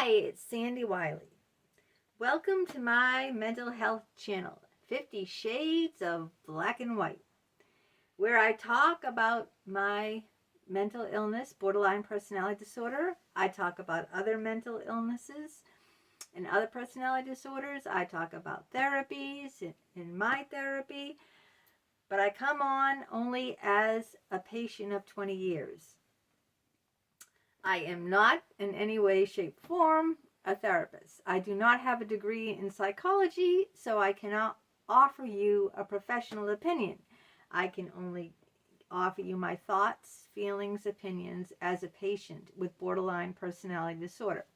Hi, it's Sandy Wyllie. Welcome to my mental health channel, 50 Shades of Black and White, where I talk about my mental illness, borderline personality disorder. I talk about other mental illnesses and other personality disorders. I talk about therapies in my therapy, but I come on only as a patient of 20 years. I am not in any way, shape, form a therapist. I do not have a degree in psychology, so I cannot offer you a professional opinion. I can only offer you my thoughts, feelings, opinions as a patient with borderline personality disorder.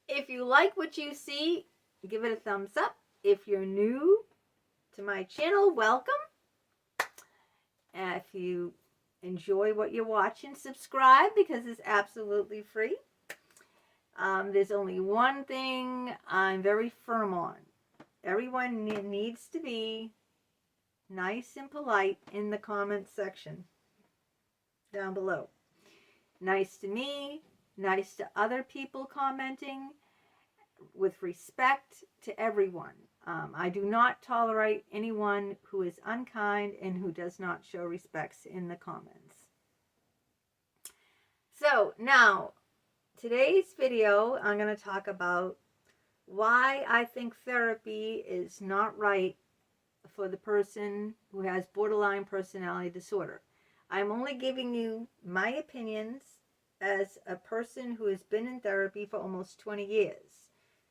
If you like what you see, give it a thumbs up. If you're new to my channel, welcome. If you enjoy what you're watching, subscribe because it's absolutely free. There's only one thing I'm very firm on. Everyone needs to be nice and polite in the comments section down below. Nice to me, nice to other people commenting, with respect to everyone. I do not tolerate anyone who is unkind and who does not show respects in the comments. So now, today's video, I'm going to talk about why I think therapy is not right for the person who has borderline personality disorder. I'm only giving you my opinions as a person who has been in therapy for almost 20 years.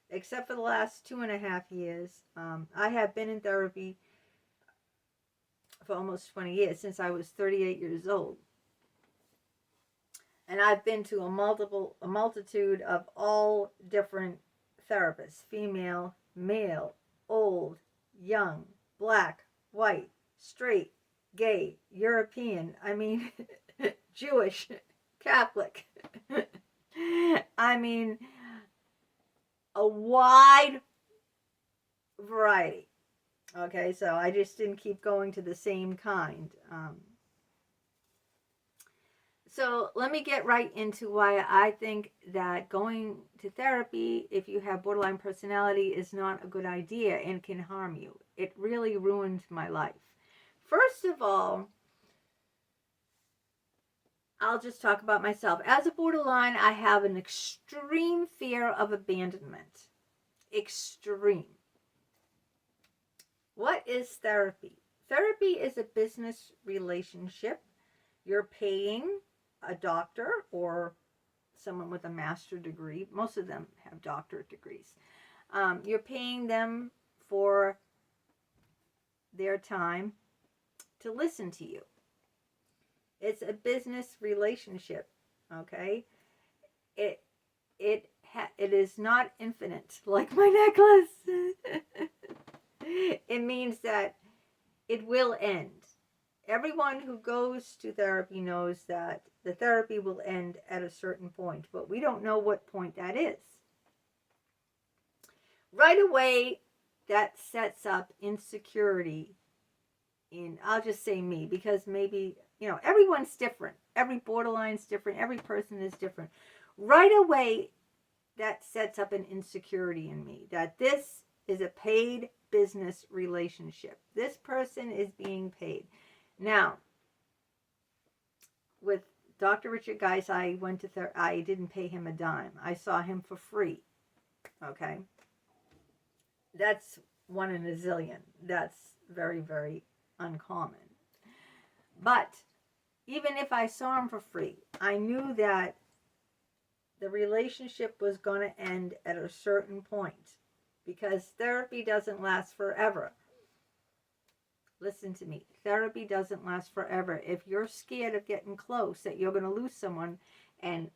Except for the last 2.5 years. I have been in therapy for almost 20 years, since I was 38 years old. And I've been to a multitude of all different therapists: female, male, old, young, black, white, straight, gay, European, Jewish, Catholic. A wide variety. Okay, so I just didn't keep going to the same kind. So let me get right into why I think that going to therapy, if you have borderline personality, is not a good idea and can harm you. It really ruined my life. First of all, I'll just talk about myself. As a borderline, I have an extreme fear of abandonment. Extreme. What is therapy? Therapy is a business relationship. You're paying a doctor or someone with a master's degree. Most of them have doctorate degrees. You're paying them for their time to listen to you. It's a business relationship, okay? It is not infinite, like my necklace. It means that it will end. Everyone who goes to therapy knows that the therapy will end at a certain point, but we don't know what point that is. Right away, that sets up insecurity in, I'll just say me, because maybe, everyone's different. Every borderline's different. Every person is different. Right away, that sets up an insecurity in me, that this is a paid business relationship. This person is being paid. Now, with Dr. Richard Geis, I didn't pay him a dime. I saw him for free. Okay? That's one in a zillion. That's very, very uncommon. But even if I saw him for free, I knew that the relationship was going to end at a certain point, because therapy doesn't last forever. Listen to me. Therapy doesn't last forever. If you're scared of getting close, that you're going to lose someone, and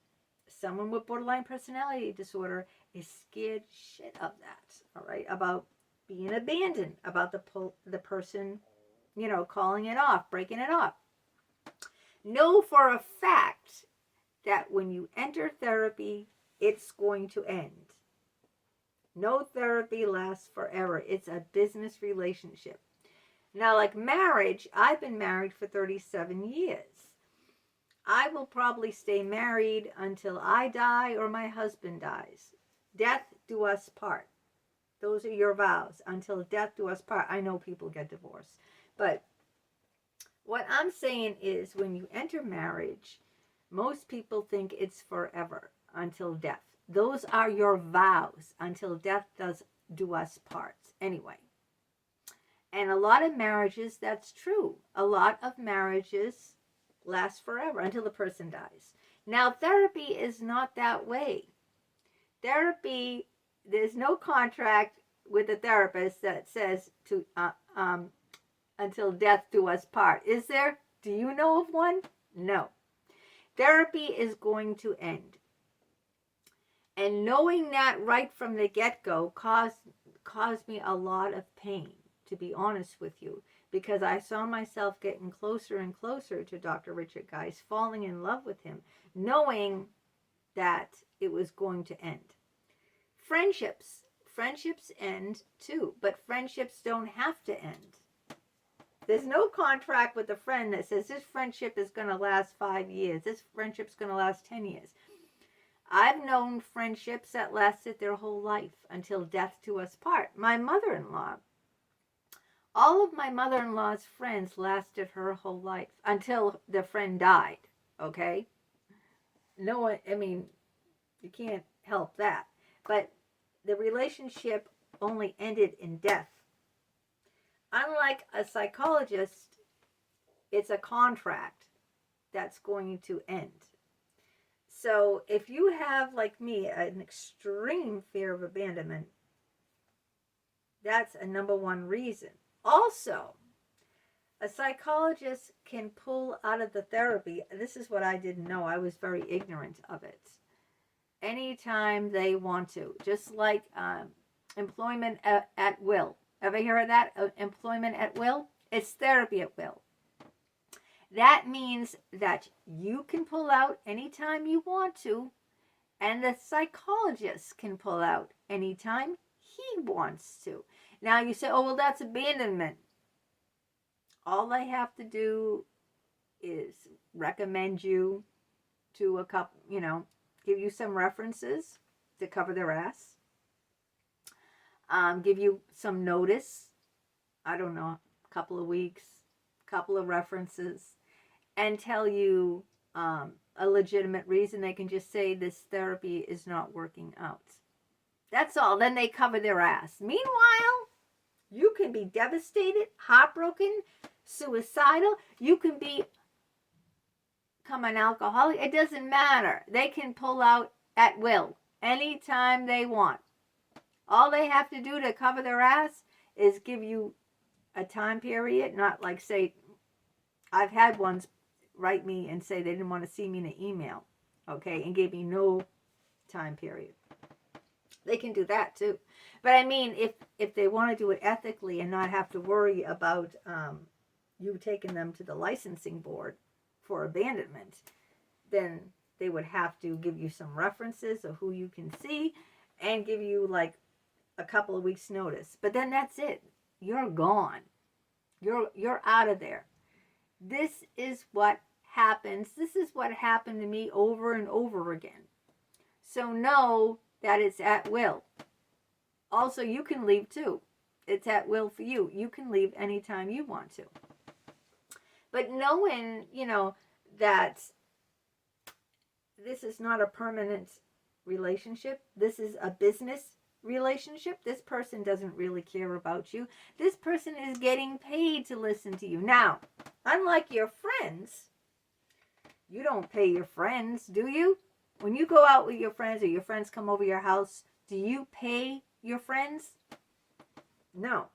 someone with borderline personality disorder is scared shit of that, all right, about being abandoned, about the person, calling it off, breaking it off. Know for a fact that when you enter therapy, it's going to end. No therapy lasts forever. It's a business relationship. Now, like marriage, I've been married for 37 years. I will probably stay married until I die or my husband dies. Death do us part. Those are your vows. Until death do us part. I know people get divorced. But what I'm saying is when you enter marriage, most people think it's forever until death. Those are your vows until death does do us parts. Anyway. And a lot of marriages, that's true. A lot of marriages last forever until the person dies. Now, therapy is not that way. Therapy, there's no contract with a therapist that says to until death do us part. Is there? Do you know of one? No. Therapy is going to end. And knowing that right from the get-go caused me a lot of pain, to be honest with you, because I saw myself getting closer and closer to Dr. Richard Geist, falling in love with him, knowing that it was going to end. Friendships end too, but friendships don't have to end. There's no contract with a friend that says this friendship is going to last 5 years, this friendship's going to last 10 years. I've known friendships that lasted their whole life until death do us part. My mother-in-law, all of my mother-in-law's friends lasted her whole life until the friend died, okay? No one, I mean, you can't help that. But the relationship only ended in death. Unlike a psychologist, it's a contract that's going to end. So if you have, like me, an extreme fear of abandonment, that's a number one reason. Also, a psychologist can pull out of the therapy. This is what I didn't know. I was very ignorant of it. Anytime they want to. Just like employment at will. Ever hear of that? Employment at will? It's therapy at will. That means that you can pull out anytime you want to, and the psychologist can pull out anytime he wants to. Now you say, oh, well, that's abandonment. All they have to do is recommend you to a couple, give you some references to cover their ass. Give you some notice. I don't know, a couple of weeks, couple of references, and tell you a legitimate reason. They can just say this therapy is not working out. That's all. Then they cover their ass. Meanwhile, you can be devastated, heartbroken, suicidal. You can become an alcoholic. It doesn't matter. They can pull out at will anytime they want. All they have to do to cover their ass is give you a time period, not like say, I've had ones write me and say they didn't want to see me in an email, okay, and gave me no time period. They can do that too. But I mean, if they want to do it ethically and not have to worry about you taking them to the licensing board for abandonment, then they would have to give you some references of who you can see and give you like a couple of weeks notice. But then that's it. You're gone. You're out of there. This is what happens. This is what happened to me over and over again. So know that it's at will. Also, you can leave too. It's at will for you. You can leave anytime you want to. But knowing, that this is not a permanent relationship. This is a business relationship. This person doesn't really care about you. This person is getting paid to listen to you. Now, unlike your friends, you don't pay your friends, do you? When you go out with your friends or your friends come over your house, do you pay your friends? No.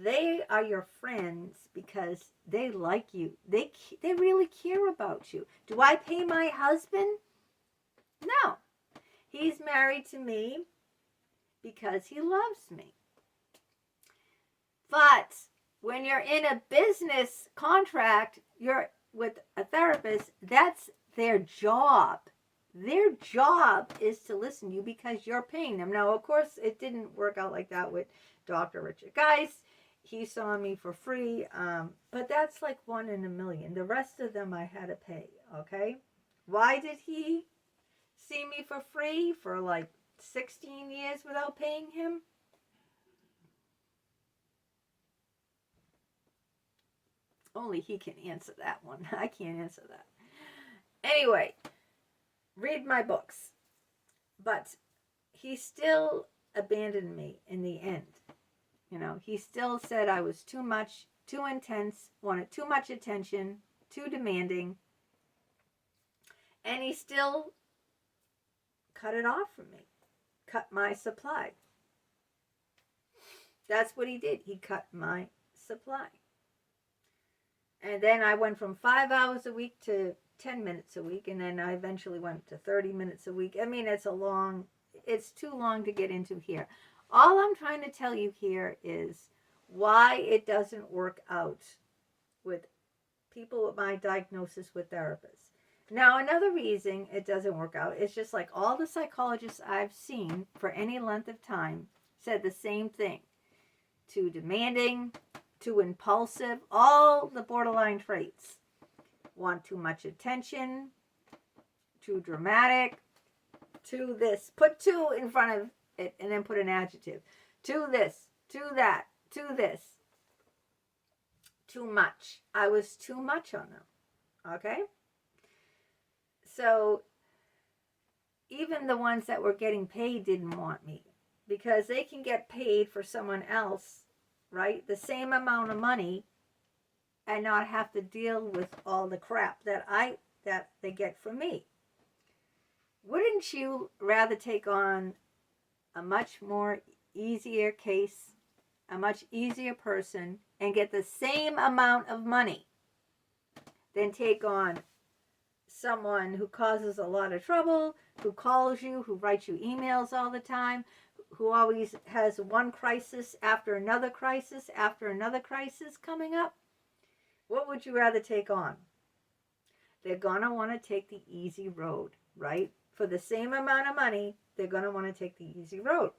They are your friends because they like you. They really care about you. Do I pay my husband? No. He's married to me because he loves me. But when you're in a business contract, you're with a therapist, that's their job. Their job is to listen to you because you're paying them. Now, of course, it didn't work out like that with Dr. Richard Geist. He saw me for free, but that's like 1 in a million. The rest of them I had to pay. Okay? Why did he see me for free for like 16 years without paying him? Only he can answer that one. I can't answer that. Anyway, read my books. But he still abandoned me in the end. You know, he still said I was too much, too intense, wanted too much attention, too demanding. And he still cut it off from me, cut my supply. That's what he did. He cut my supply. And then I went from 5 hours a week to 10 minutes a week. And then I eventually went to 30 minutes a week. I mean, it's too long to get into here. All I'm trying to tell you here is why it doesn't work out with people with my diagnosis with therapists. Now, another reason it doesn't work out is just like all the psychologists I've seen for any length of time said the same thing. Too demanding, too impulsive, all the borderline traits. Want too much attention, too dramatic, too this. Put too in front of it and then put an adjective. Too this, too that, too this. Too much. I was too much on them. Okay? So even the ones that were getting paid didn't want me because they can get paid for someone else, right? The same amount of money and not have to deal with all the crap that they get from me. Wouldn't you rather take on a much more easier case, a much easier person, and get the same amount of money than take on someone who causes a lot of trouble, who calls you, who writes you emails all the time, who always has one crisis after another crisis coming up? What would you rather take on? They're going to want to take the easy road, right? For the same amount of money, they're going to want to take the easy road.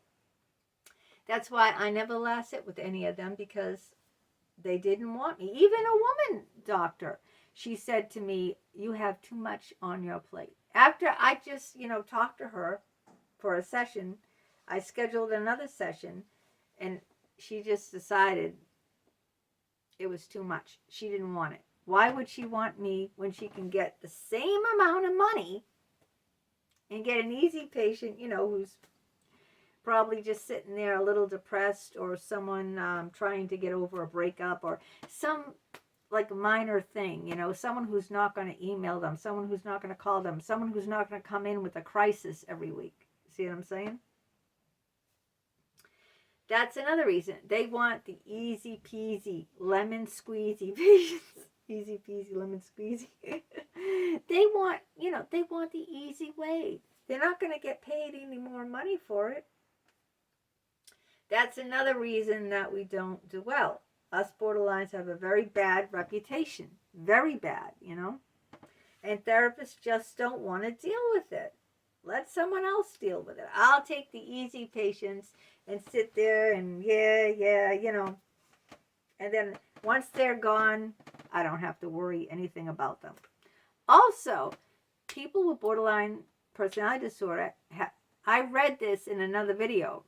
That's why I never lasted with any of them, because they didn't want me. Even a woman doctor, she said to me, you have too much on your plate. After I just, talked to her for a session, I scheduled another session, and she just decided it was too much. She didn't want it. Why would she want me when she can get the same amount of money and get an easy patient, who's probably just sitting there a little depressed, or someone trying to get over a breakup, or some like minor thing, someone who's not going to email them, someone who's not going to call them, someone who's not going to come in with a crisis every week. See what I'm saying? That's another reason. They want the easy peasy, lemon squeezy patients. Easy peasy, lemon squeezy. They want the easy way. They're not going to get paid any more money for it. That's another reason that we don't do well. Us borderlines have a very bad reputation. Very bad, And therapists just don't want to deal with it. Let someone else deal with it. I'll take the easy patients and sit there and And then once they're gone, I don't have to worry anything about them. Also, people with borderline personality disorder, I read this in another video.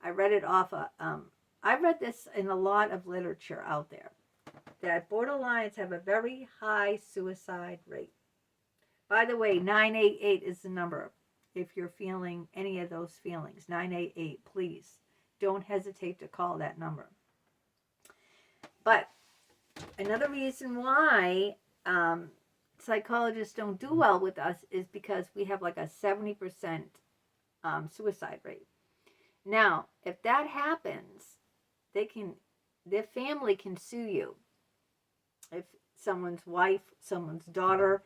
I read it I read this in a lot of literature out there, that borderlines have a very high suicide rate. By the way, 988 is the number if you're feeling any of those feelings. 988, please. Don't hesitate to call that number. But another reason why psychologists don't do well with us is because we have like a 70% suicide rate. Now, if that happens, their family can sue you. If someone's wife, someone's daughter,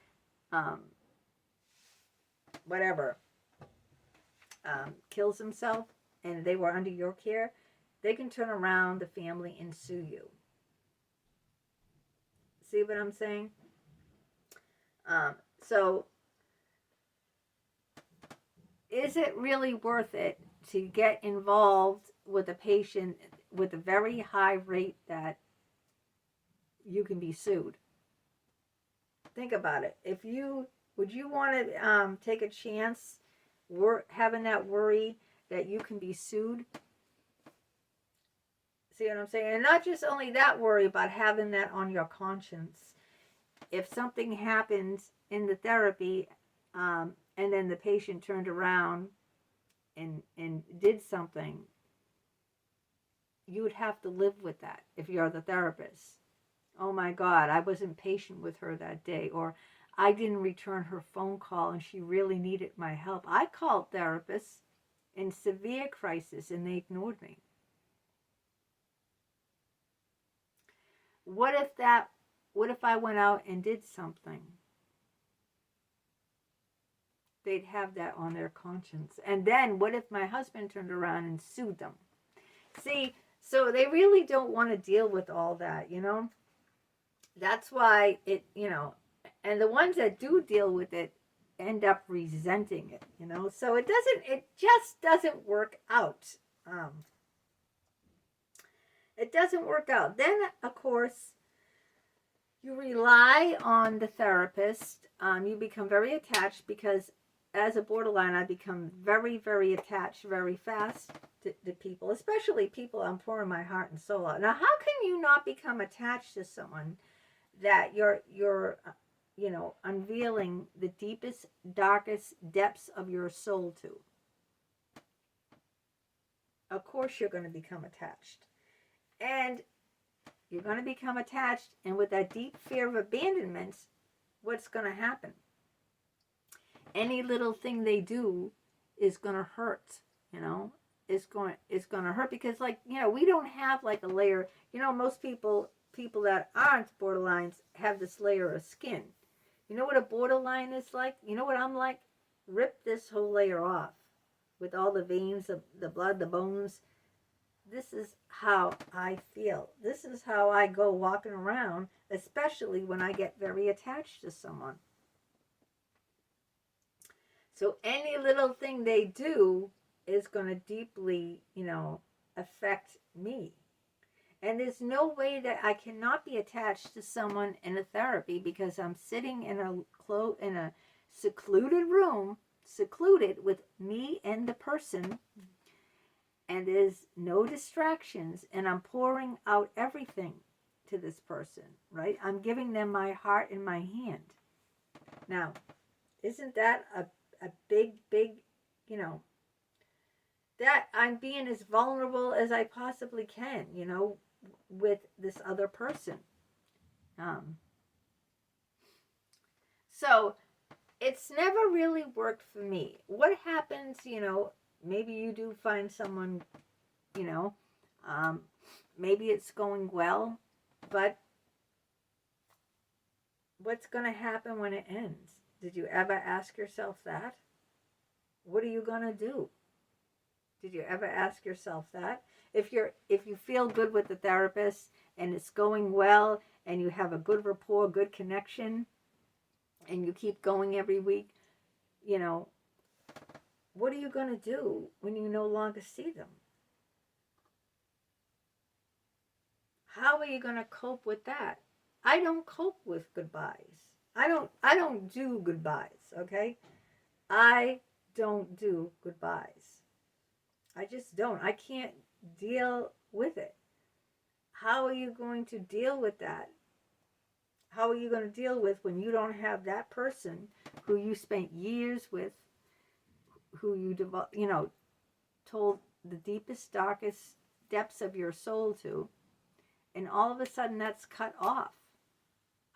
kills himself and they were under your care, they can turn around the family and sue you. See what I'm saying? So, is it really worth it to get involved with a patient with a very high rate that you can be sued? Think about it. Would you want to take a chance having that worry that you can be sued? See what I'm saying? And not just only that worry, but having that on your conscience. If something happens in the therapy, and then the patient turned around and did something, you would have to live with that if you're the therapist. Oh my God, I wasn't patient with her that day, or I didn't return her phone call and she really needed my help. I called therapists in severe crisis and they ignored me. What if I went out and did something? They'd have that on their conscience. And then what if my husband turned around and sued them? See, so they really don't want to deal with all that, you know? That's why it, you know, and the ones that do deal with it end up resenting it, you know? So it just doesn't work out. It doesn't work out. Then, of course, you rely on the therapist. You become very attached because as a borderline, I become very, very attached very fast to people, especially people I'm pouring my heart and soul out. Now, how can you not become attached to someone that you're you know, unveiling the deepest, darkest depths of your soul to? Of course you're going to become attached. And you're going to become attached, and with that deep fear of abandonment, what's going to happen? Any little thing they do is going to hurt, you know? It's going to hurt because, like, you know, we don't have like a layer. You know, most people that aren't borderlines have this layer of skin. You know what a borderline is like? You know what I'm like? Rip this whole layer off with all the veins, the blood, the bones. This is how I feel. This is how I go walking around, especially when I get very attached to someone. So any little thing they do is going to deeply, you know, affect me. And there's no way that I cannot be attached to someone in a therapy because I'm sitting in a secluded room, secluded with me and the person, and there's no distractions, and I'm pouring out everything to this person, right? I'm giving them my heart and my hand. Now, isn't that a big, you know, that I'm being as vulnerable as I possibly can, you know, with this other person. So it's never really worked for me. What happens, you know, maybe you do find someone, you know, maybe it's going well, but what's going to happen when it ends? Did you ever ask yourself that? What are you going to do? Did you ever ask yourself that? If you feel good with the therapist and it's going well and you have a good rapport, good connection, and you keep going every week, you know, what are you going to do when you no longer see them? How are you going to cope with that? I don't cope with goodbyes. I don't do goodbyes, okay? I don't do goodbyes. I just don't. I can't deal with it. How are you going to deal with that? How are you going to deal with when you don't have that person who you spent years with, who you told the deepest, darkest depths of your soul to, and all of a sudden that's cut off?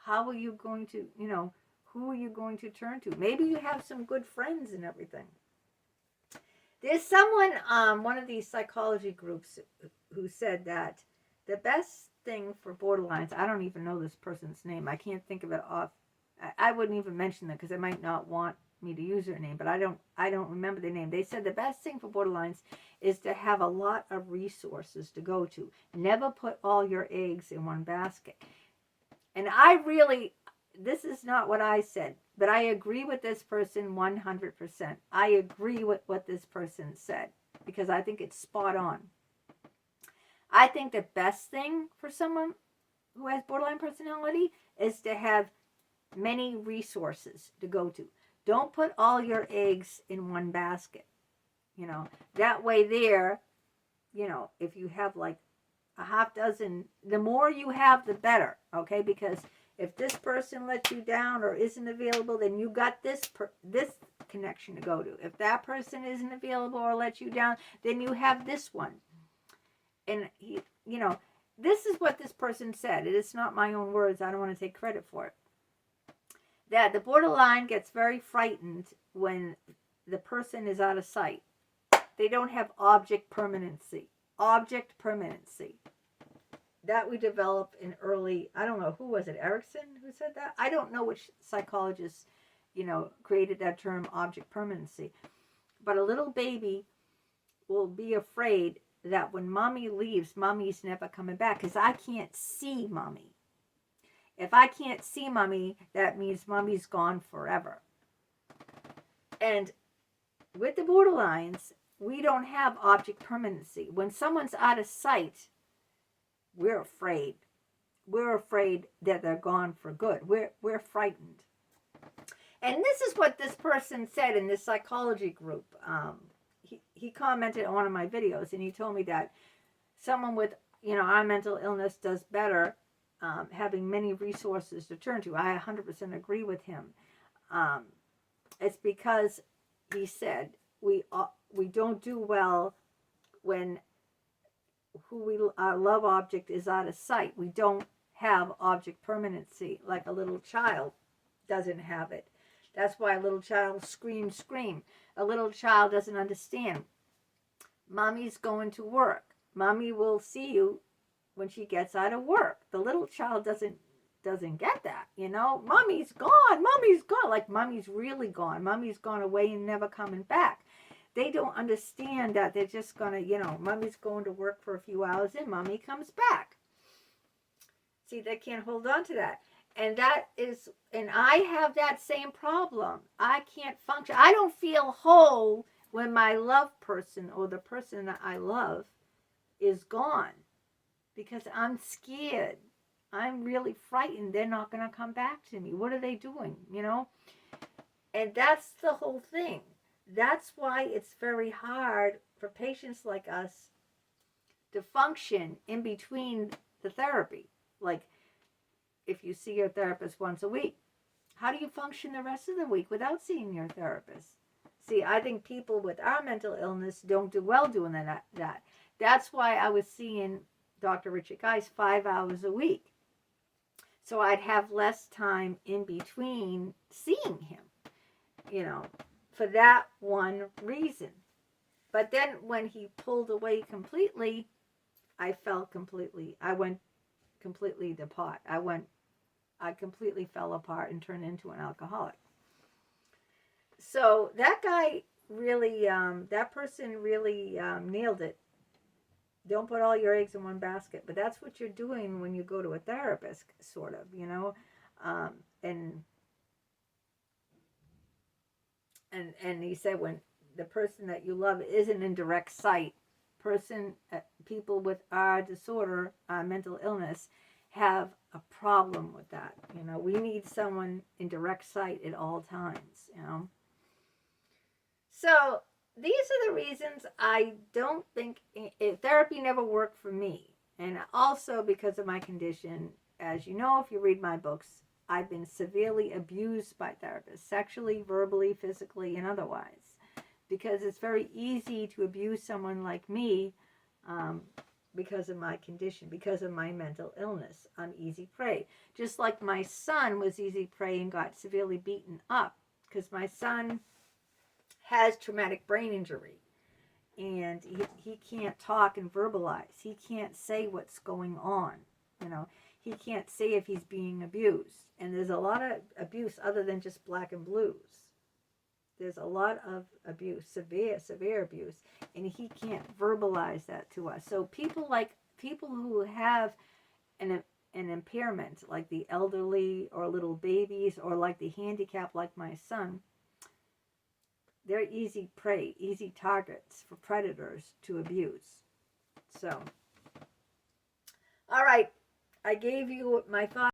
How are you going to, you know, who are you going to turn to? Maybe you have some good friends and everything. There's someone, one of these psychology groups, who said that the best thing for borderlines, I don't even know this person's name. I can't think of it off. I wouldn't even mention them because they might not want me to use their name, but I don't remember their name. They said the best thing for borderlines is to have a lot of resources to go to. Never put all your eggs in one basket. And this is not what I said, but I agree with this person 100%. I agree with what this person said because I think it's spot on. I think the best thing for someone who has borderline personality is to have many resources to go to. Don't put all your eggs in one basket. That way there, if you have like a half dozen, the more you have, the better, okay? Because if this person lets you down or isn't available, then you got this connection to go to. If that person isn't available or lets you down, then you have this one. And this is what this person said. It is not my own words. I don't want to take credit for it. That the borderline gets very frightened when the person is out of sight. They don't have object permanency. Object permanency. That we develop in early, I don't know, who was it, Erickson who said that? I don't know which psychologist, created that term, object permanency. But a little baby will be afraid that when mommy leaves, mommy's never coming back because I can't see mommy. If I can't see mommy, that means mommy's gone forever. And with the borderlines, we don't have object permanency. When someone's out of sight, we're afraid. We're afraid that they're gone for good. We're frightened. And this is what this person said in this psychology group. He commented on one of my videos, and he told me that someone with, our mental illness does better having many resources to turn to. I 100% agree with him. It's because he said we don't do well when who we love object is out of sight. We don't have object permanency like a little child doesn't have it. That's why a little child scream. A little child doesn't understand. Mommy's going to work. Mommy will see you when she gets out of work. The little child doesn't get that, Mommy's gone. Like mommy's really gone. Mommy's gone away and never coming back. They don't understand that they're just going to, mommy's going to work for a few hours and mommy comes back. See, they can't hold on to that. And I have that same problem. I can't function. I don't feel whole when my love person or the person that I love is gone because I'm scared. I'm really frightened. They're not going to come back to me. What are they doing, And that's the whole thing. That's why it's very hard for patients like us to function in between the therapy. Like, if you see your therapist once a week, how do you function the rest of the week without seeing your therapist? See, I think people with our mental illness don't do well doing that. That's why I was seeing Dr. Richard Geis 5 hours a week. So I'd have less time in between seeing him, for that one reason. But then when he pulled away completely, I went completely apart. I completely fell apart and turned into an alcoholic. So that guy really, that person really nailed it. Don't put all your eggs in one basket. But that's what you're doing when you go to a therapist, sort of, And he said when the person that you love isn't in direct sight, people with our disorder, mental illness, have a problem with that. We need someone in direct sight at all times, So these are the reasons I don't think therapy never worked for me. And also because of my condition, as you know, if you read my books, I've been severely abused by therapists, sexually, verbally, physically, and otherwise. Because it's very easy to abuse someone like me because of my condition, because of my mental illness. I'm easy prey. Just like my son was easy prey and got severely beaten up because my son has traumatic brain injury. And he can't talk and verbalize. He can't say what's going on. He can't say if he's being abused. And there's a lot of abuse other than just black and blues. There's a lot of abuse, severe abuse, and he can't verbalize that to us. So people who have an impairment, like the elderly or little babies, or like the handicapped, like my son, they're easy prey, easy targets for predators to abuse. So, all right, I gave you my thoughts.